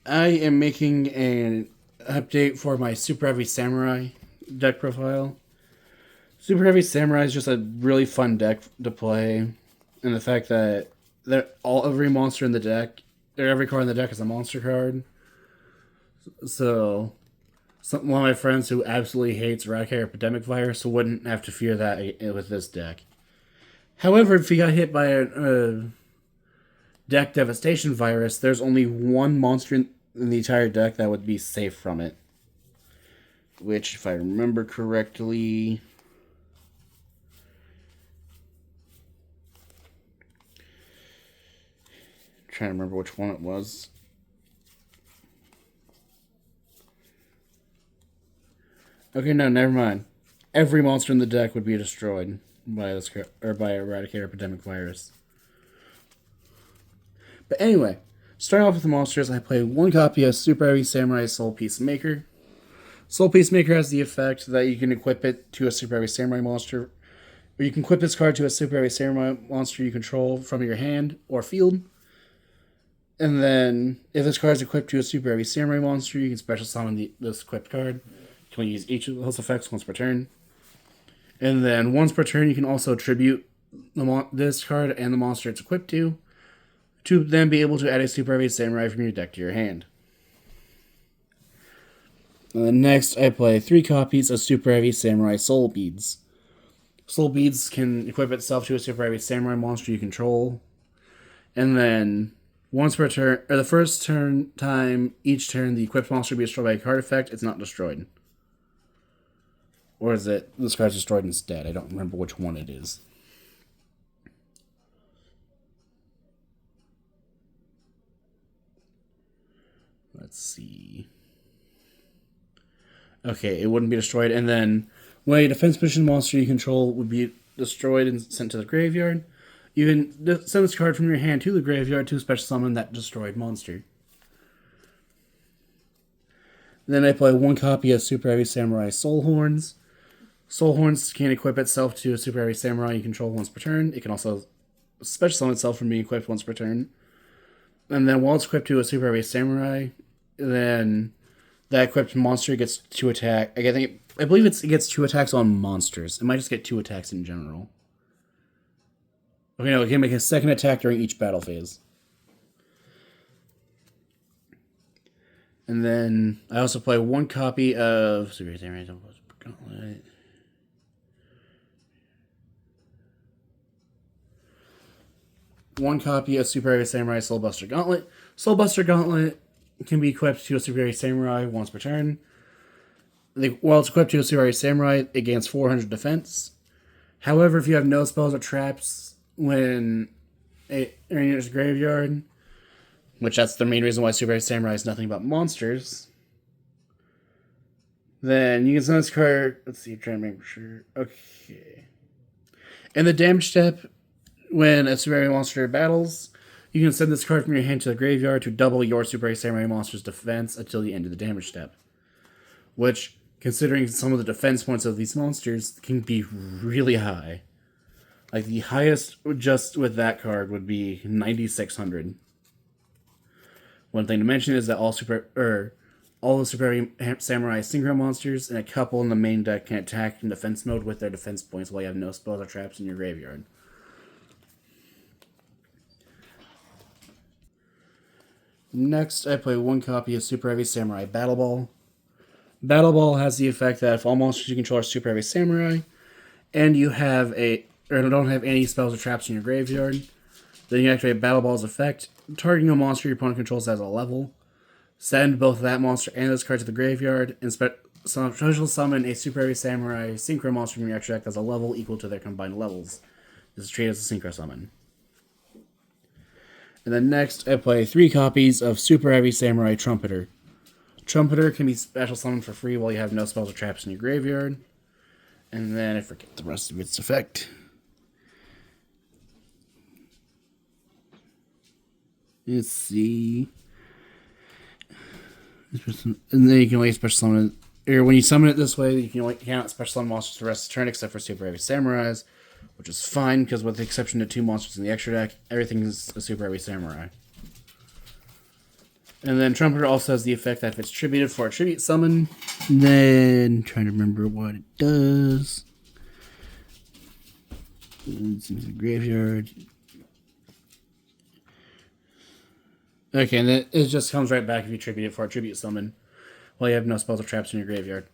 I am making an update for my Superheavy Samurai deck profile. Superheavy Samurai is just a really fun deck to play, and the fact that every monster in the deck, or every card in the deck is a monster card. So, one of my friends who absolutely hates Eradicate Epidemic Virus wouldn't have to fear that with this deck. However, if he got hit by a deck devastation virus, there's only one monster in the entire deck that would be safe from it. Which, if I remember correctly, I'm trying to remember which one it was. Okay, no, never mind. Every monster in the deck would be destroyed by this or by Eradicator Epidemic Virus. But anyway, starting off with the monsters, I play one copy of Super Heavy Samurai Soul Peacemaker. Soul Peacemaker has the effect that you can equip it to a Super Heavy Samurai monster, or you can equip this card to a Super Heavy Samurai monster you control from your hand or field. And then, if this card is equipped to a Super Heavy Samurai monster, you can special summon this equipped card. You can use each of those effects once per turn. And then, once per turn, you can also attribute this card and the monster it's equipped to then be able to add a Super Heavy Samurai from your deck to your hand. And then next, I play 3 copies of Super Heavy Samurai Soul Beads. Soul Beads can equip itself to a Super Heavy Samurai monster you control. And then, once per turn, or the first time each turn the equipped monster be destroyed by a card effect, it's not destroyed. Or is it this card's destroyed instead? I don't remember which one it is. Let's see. Okay, it wouldn't be destroyed. And then, when a defense position monster you control would be destroyed and sent to the graveyard, you can send this card from your hand to the graveyard to special summon that destroyed monster. Then I play 1 copy of Super Heavy Samurai Soul Horns. Soul Horns can equip itself to a Super Heavy Samurai you control once per turn. It can also special summon itself from being equipped once per turn. And then while it's equipped to a Super Heavy Samurai, then that equipped monster gets 2 attack. I believe it gets 2 attacks on monsters. It might just get 2 attacks in general. Okay, no, it can make a second attack during each battle phase. And then I also play 1 copy of Super Samurai Gauntlet. One copy of Super Heavy Samurai Soulbuster Gauntlet. Soulbuster Gauntlet can be equipped to a Super Heavy Samurai once per turn. While it's equipped to a Super Heavy Samurai, it gains 400 defense. However, if you have no spells or traps when it enters graveyard, which that's the main reason why Super Heavy Samurai is nothing but monsters, then you can send this card. Let's see, trying to make sure. Okay. In the damage step, when a Super Heavy monster battles, you can send this card from your hand to the graveyard to double your Super Heavy Samurai monster's defense until the end of the damage step. Which, considering some of the defense points of these monsters, can be really high. Like, the highest just with that card would be 9,600. One thing to mention is that all the Super Heavy Samurai Synchro monsters and a couple in the main deck can attack in defense mode with their defense points while you have no spells or traps in your graveyard. Next, I play 1 copy of Super Heavy Samurai Battle Ball. Battle Ball has the effect that if all monsters you control are Super Heavy Samurai, and you don't have any spells or traps in your graveyard, then you activate Battle Ball's effect, targeting a monster your opponent controls as a level. Send both that monster and this card to the graveyard, and special summon a Super Heavy Samurai Synchro monster from your extra deck as a level equal to their combined levels. This is treated as a Synchro summon. And then next, I play 3 copies of Super Heavy Samurai Trumpeter. Trumpeter can be special summoned for free while you have no spells or traps in your graveyard. And then I forget the rest of its effect. Let's see. And then you can only special summon it. Or when you summon it this way, you cannot special summon monsters for the rest of the turn except for Super Heavy Samurais, which is fine because with the exception of 2 monsters in the extra deck, everything is a Super Heavy Samurai. And then Trumpeter also has the effect that if it's tributed for a tribute summon, then trying to remember what it does. It's in the graveyard. Okay, and then it just comes right back if you tribute it for a tribute summon. Well, you have no spells or traps in your graveyard.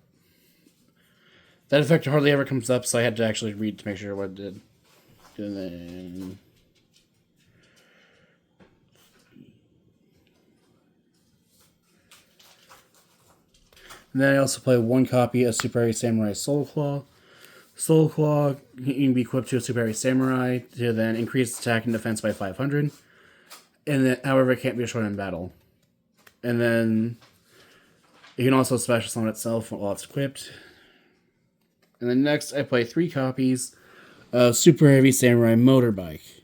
That effect hardly ever comes up, so I had to actually read to make sure what it did. And then... And then I also play one copy of Superheavy Samurai Soul Claw. Soul Claw can be equipped to a Superheavy Samurai to then increase attack and defense by 500. And then, however, it can't be destroyed in battle. And then it can also special summon itself while it's equipped. And then next, I play 3 copies of Superheavy Samurai Motorbike.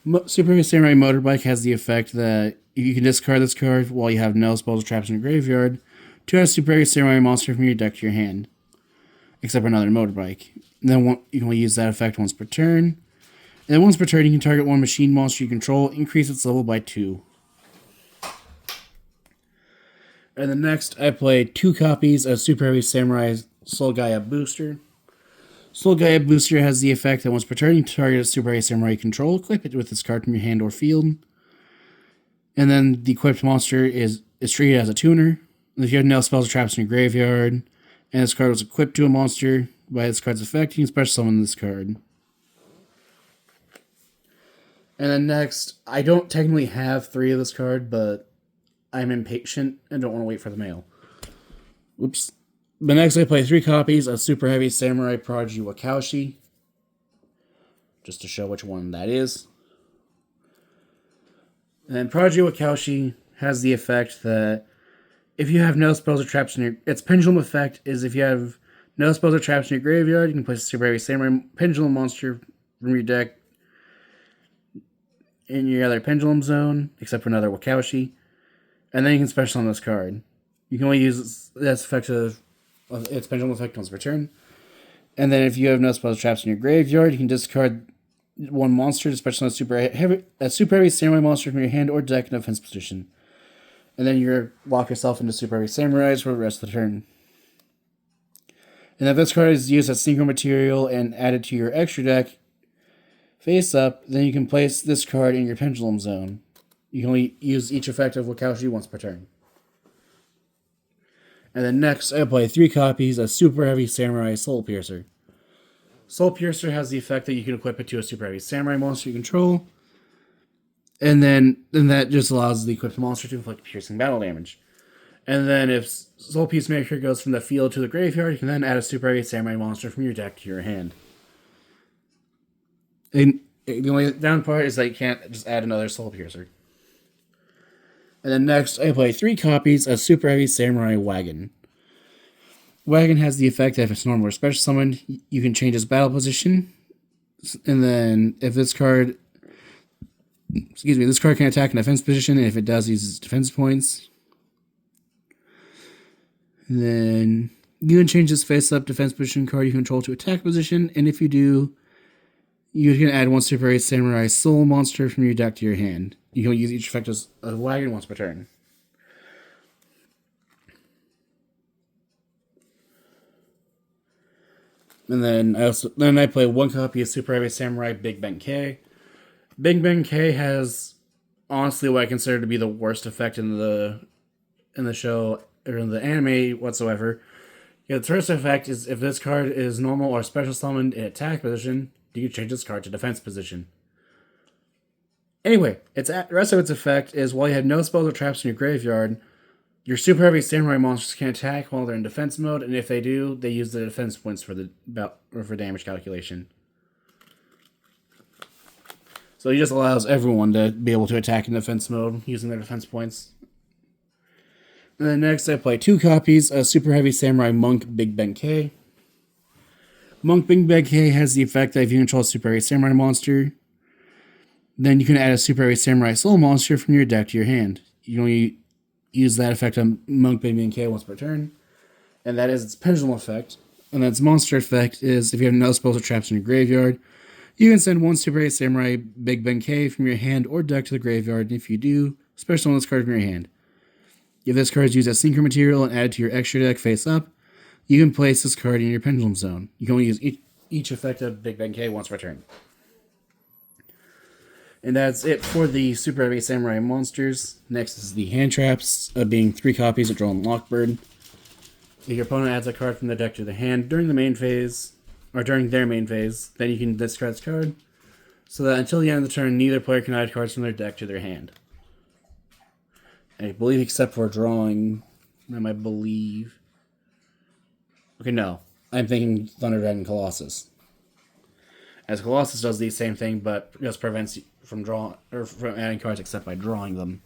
Superheavy Samurai Motorbike has the effect that you can discard this card while you have no spells or traps in your graveyard to add a Superheavy Samurai monster from your deck to your hand, except for another motorbike. And then you can only use that effect once per turn. And then once per turn, you can target one machine monster you control, increase its level by 2. And then next, I play 2 copies of Superheavy Samurai Soul Gaia Booster. Soul Gaia Booster has the effect that once per turn, you target a Superheavy Samurai you control, equip it with this card from your hand or field. And then the equipped monster is treated as a tuner. If you have no spells or traps in your graveyard, and this card was equipped to a monster by this card's effect, you can special summon this card. And then next, I don't technically have 3 of this card, but I'm impatient and don't want to wait for the mail. Oops. But next, I play 3 copies of Superheavy Samurai Prodigy Wakaushi, just to show which one that is. And then Prodigy Wakaushi has the effect that if you have no spells or traps in your... Its pendulum effect is if you have no spells or traps in your graveyard, you can place a Superheavy Samurai pendulum monster from your deck in your other pendulum zone, except for another Wakaushi. And then you can special summon this card. You can only use this effect of its pendulum effect once per turn. And then if you have no spells or traps in your graveyard, you can discard one monster to special summon a Superheavy Samurai monster from your hand or deck in a defense position. And then you lock yourself into Superheavy Samurais for the rest of the turn. And if this card is used as synchro material and added to your extra deck face up, then you can place this card in your pendulum zone. You can only use each effect of Wakaushi once per turn. And then next, I play 3 copies of Superheavy Samurai Soul Piercer. Soul Piercer has the effect that you can equip it to a Superheavy Samurai monster you control. And then that just allows the equipped monster to inflict piercing battle damage. And then if Soul Peacemaker goes from the field to the graveyard, you can then add a Superheavy Samurai monster from your deck to your hand. And the only down part is that you can't just add another Soul Piercer. And then next, I play 3 copies of Superheavy Samurai Wagon. Wagon has the effect that if it's normal or special summoned, you can change its battle position. And then if this card can attack in a defense position, and if it does, uses defense points. And then you can change this face-up defense position card you control to attack position, and if you do, you can add one Superheavy Samurai Soul monster from your deck to your hand. You can use each effect as a wagon once per turn. And then I play 1 copy of Superheavy Samurai Big Ben K. Big Ben K has honestly what I consider to be the worst effect in the show or in the anime whatsoever. Yeah, the first effect is if this card is normal or special summoned in attack position, you can change this card to defense position. Anyway, the rest of its effect is while you have no spells or traps in your graveyard, your Superheavy Samurai monsters can attack while they're in defense mode, and if they do, they use the defense points for damage calculation. So he just allows everyone to be able to attack in defense mode using their defense points. And then next, I play 2 copies of Superheavy Samurai Monk Big Ben K. Monk Big Ben K has the effect that if you control a Superheavy Samurai monster, then you can add a Superheavy Samurai Soul monster from your deck to your hand. You only use that effect on Monk Big Ben K once per turn, and that is its pendulum effect. And its monster effect is if you have no spells or traps in your graveyard, you can send one Superheavy Samurai Big Ben K from your hand or deck to the graveyard, and if you do, Special summon this card from your hand. If this card is used as synchro material and added to your extra deck face up, you can place this card in your pendulum zone. You can only use each effect of Big Bang K once per turn. And that's it for the Super Heavy Samurai monsters. Next is the hand traps, being 3 copies of Drone Lockbird. If your opponent adds a card from the deck to the hand during the main phase, or during their main phase, then you can discard this card, so that until the end of the turn, neither player can add cards from their deck to their hand. I believe except for drawing them, I believe. Okay, no. I'm thinking Thunder Dragon Colossus. As Colossus does the same thing, but just prevents you from adding cards except by drawing them.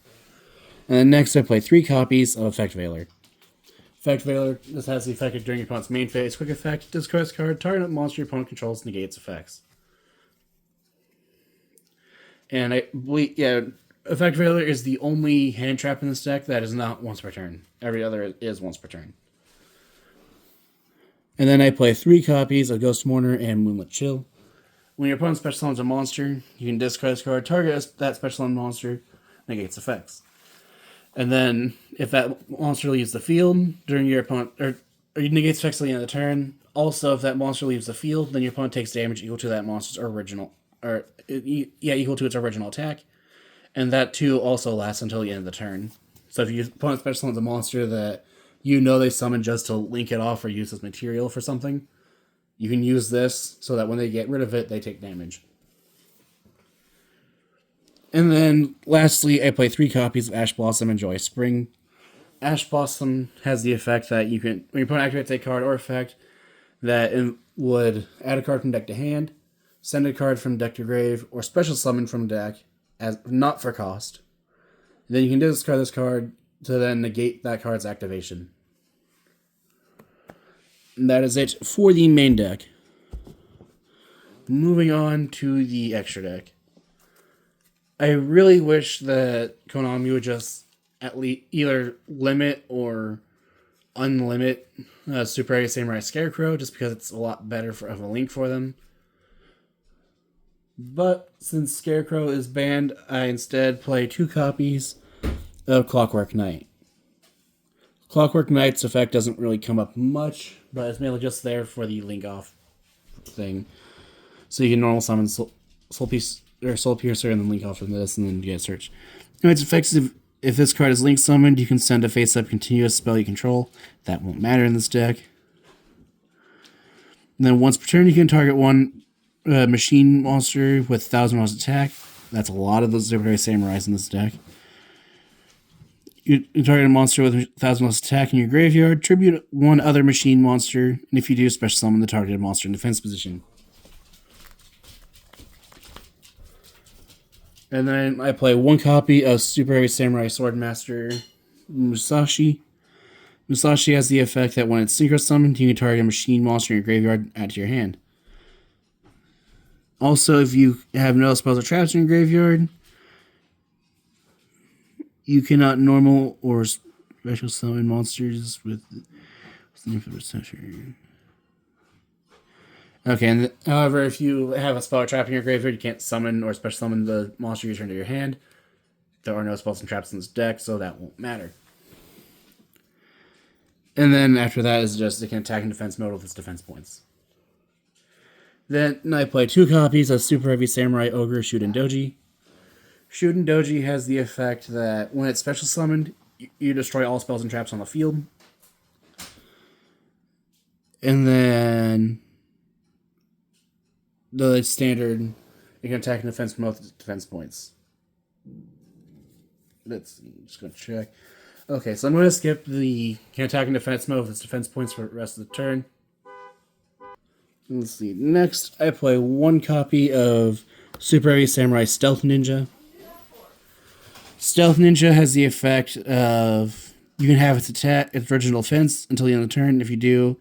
And then next I play 3 copies of Effect Veiler. Effect Veiler, this has the effect of during your opponent's main phase. Quick effect, discard this card, target monster your opponent controls, negates effects. And I believe, Effect Veiler is the only hand trap in this deck that is not once per turn. Every other is once per turn. And then I play 3 copies of Ghost Mourner and Moonlit Chill. When your opponent special summons a monster, you can discard this card, target that special summon monster, negates effects. And then, if that monster leaves the field during your opponent, or negates effects at the end of the turn. Also, if that monster leaves the field, then your opponent takes damage equal to that monster's equal to its original attack. And that too also lasts until the end of the turn. So if your opponent special summons a monster that you know they summon just to link it off or use as material for something, you can use this so that when they get rid of it, they take damage. And then, lastly, I play 3 copies of Ash Blossom and Joy Spring. Ash Blossom has the effect that you can, when your opponent activates a card or effect, that it would add a card from deck to hand, send a card from deck to grave, or special summon from deck, as not for cost. And then you can discard this card to then negate that card's activation. And that is it for the main deck. Moving on to the extra deck. I really wish that Konami would just at least either limit or unlimit Super Heavy Samurai Scarecrow, just because it's a lot better of a link for them. But since Scarecrow is banned, I instead play 2 copies of Clockwork Knight. Clockwork Knight's effect doesn't really come up much, but it's mainly just there for the link off thing. So you can normal summon Soul Piercer and then link off from this and then get search. Now its effects, if this card is link summoned, you can send a face up continuous spell you control. That won't matter in this deck. And then once per turn, you can target one machine monster with 1,000 rounds attack. That's a lot of those Super Heavy Samurais in this deck. You target a monster with 1,000 less attack in your graveyard, tribute 1 other machine monster, and if you do, special summon the targeted monster in defense position. And then I play 1 copy of Super Heavy Samurai Swordmaster Musashi. Musashi has the effect that when it's synchro summoned, you can target a machine monster in your graveyard, add to your hand. Also, if you have no spells or traps in your graveyard, you cannot normal or special summon monsters with what's the name for the session? Okay, and however, if you have a spell or trap in your graveyard, you can't summon or special summon the monster you return to your hand. There are no spells and traps in this deck, so that won't matter. And then after that is just it can attack and defense mode with its defense points. Then I play 2 copies of Super Heavy Samurai Ogre Shuden Doji. Shuden Doji has the effect that when it's special summoned, you destroy all spells and traps on the field. And then the standard, it can attack and defense from both defense points. Let's see, I'm just going to check. Okay, so I'm going to skip the can attack and defense mode with its defense points for the rest of the turn. Let's see. Next, I play 1 copy of Super Heavy Samurai Stealth Ninja. Stealth Ninja has the effect of you can have its original defense until the end of the turn. If you do,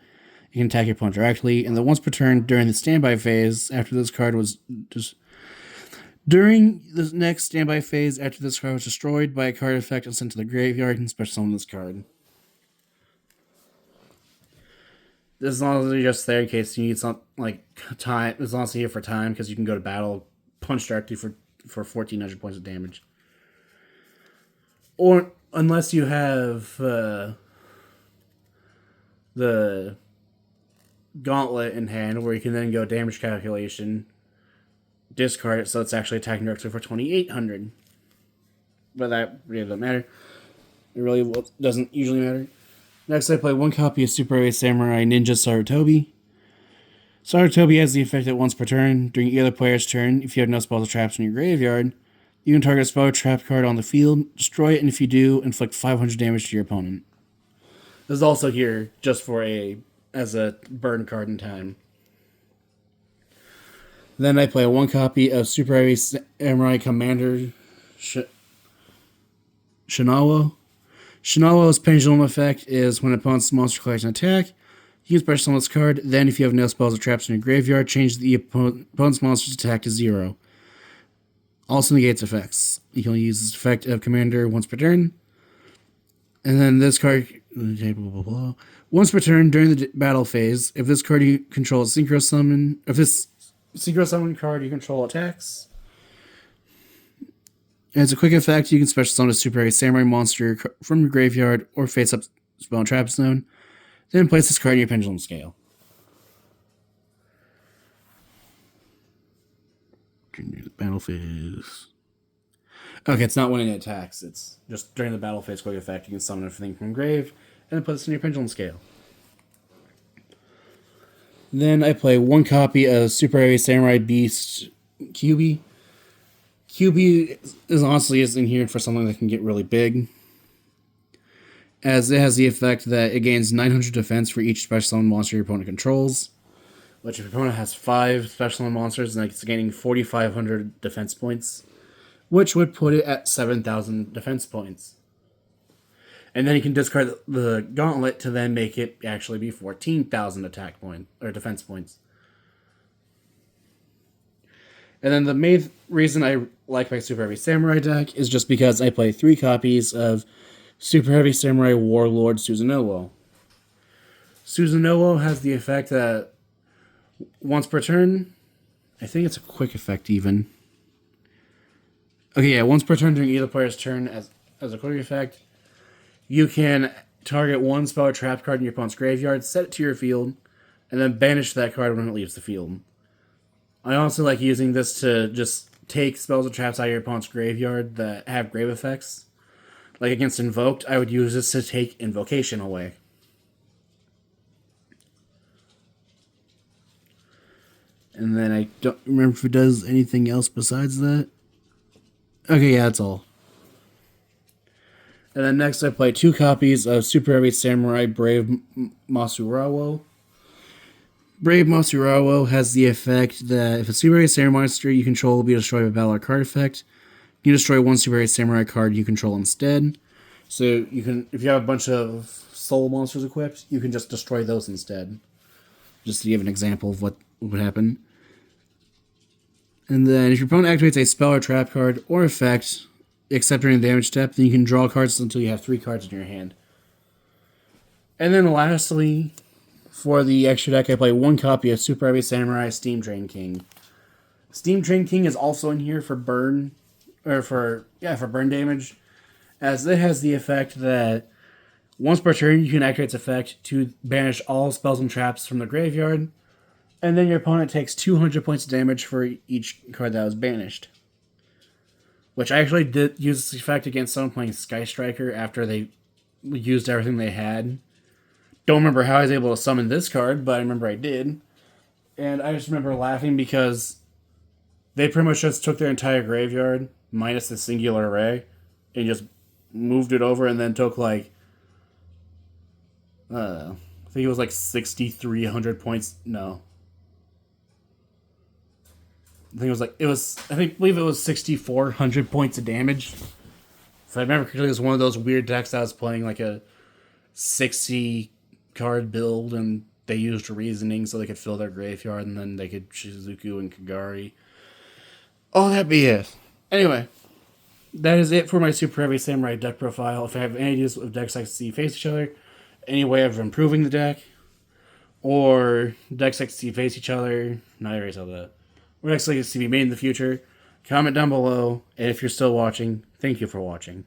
you can attack your opponent directly. And then once per turn during the standby phase, after this card was just during the next standby phase, after this card was destroyed by a card effect and sent to the graveyard, you can special summon this card. This is honestly just there in case you need some like time. It's honestly here for time because you can go to battle, punch directly for 1,400 points of damage. or unless you have the gauntlet in hand, where you can then go damage calculation, discard it, so it's actually attacking directly for 2,800. But that really doesn't matter. It really doesn't usually matter. Next, I play one copy of Super Heavy Samurai Ninja Sarutobi. Sarutobi has the effect that once per turn, during either player's turn, if you have no spells or traps in your graveyard, you can target a spell or trap card on the field, destroy it, and if you do, inflict 500 damage to your opponent. This is also here just as a burn card in time. Then I play one copy of Super Heavy Samurai Commander Shinawa. Shinawa's pendulum effect is when an opponent's monster collects an attack, you can special summon this card. Then, if you have no spells or traps in your graveyard, change the opponent's monster's attack to 0. Also negates effects. You can only use this effect of Commander once per turn. And then this card, blah, blah, blah. Once per turn during the battle phase, if this card you control is synchro summon, if this synchro summon card you control attacks, as a quick effect, you can special summon a Super Heavy Samurai monster from your graveyard or face up spell and trap zone. Then place this card in your pendulum scale. During the battle phase. Okay, it's not when it attacks. It's just during the battle phase quick effect. You can summon everything from grave and then put this in your pendulum scale. Then I play one copy of Super Heavy Samurai Beast QB. QB is honestly in here for something that can get really big, as it has the effect that it gains 900 defense for each special summon monster your opponent controls, which if your opponent has 5 special summon monsters, then it's gaining 4,500 defense points, which would put it at 7,000 defense points. And then you can discard the gauntlet to then make it actually be 14,000 attack point or defense points. And then the main reason I like my Super Heavy Samurai deck is just because I play 3 copies of Super Heavy Samurai Warlord Susanoo. Susanoo has the effect that once per turn, I think it's a quick effect even. Okay, yeah, once per turn during either player's turn as a quick effect, you can target one spell or trap card in your opponent's graveyard, set it to your field, and then banish that card when it leaves the field. I also like using this to just take spells or traps out of your opponent's graveyard that have grave effects. Like against Invoked, I would use this to take Invocation away. And then I don't remember if it does anything else besides that. Okay, yeah, that's all. And then next I play 2 copies of Super Heavy Samurai Brave Masurawo. Brave Masurawo has the effect that if a Super Heavy Samurai monster you control will be destroyed by battle or card effect, you destroy one Super Heavy Samurai card you control instead. So you can, if you have a bunch of soul monsters equipped, you can just destroy those instead. Just to give an example of what would happen. And then if your opponent activates a spell or trap card or effect, except during the damage step, then you can draw cards until you have 3 cards in your hand. And then lastly, for the extra deck, I play 1 copy of Super Heavy Samurai Steam Train King. Steam Train King is also in here for burn, for burn damage, as it has the effect that once per turn you can activate its effect to banish all spells and traps from the graveyard, and then your opponent takes 200 points of damage for each card that was banished. Which I actually did use this effect against someone playing Sky Striker after they used everything they had. Don't remember how I was able to summon this card, but I remember I did. And I just remember laughing because they pretty much just took their entire graveyard, minus the singular array, and just moved it over and then took like, I think it was like 6,300 points. No. I believe it was 6,400 points of damage. If I remember correctly, it was one of those weird decks that was playing like a 60 card build, and they used reasoning so they could fill their graveyard, and then they could Shizuku and Kagari. Oh, that'd be it. Anyway, that is it for my Super Heavy Samurai deck profile. If I have any ideas of decks I see face each other, any way of improving the deck, or decks I see face each other, not erase all that, or decks I see be made in the future, comment down below, and if you're still watching, thank you for watching.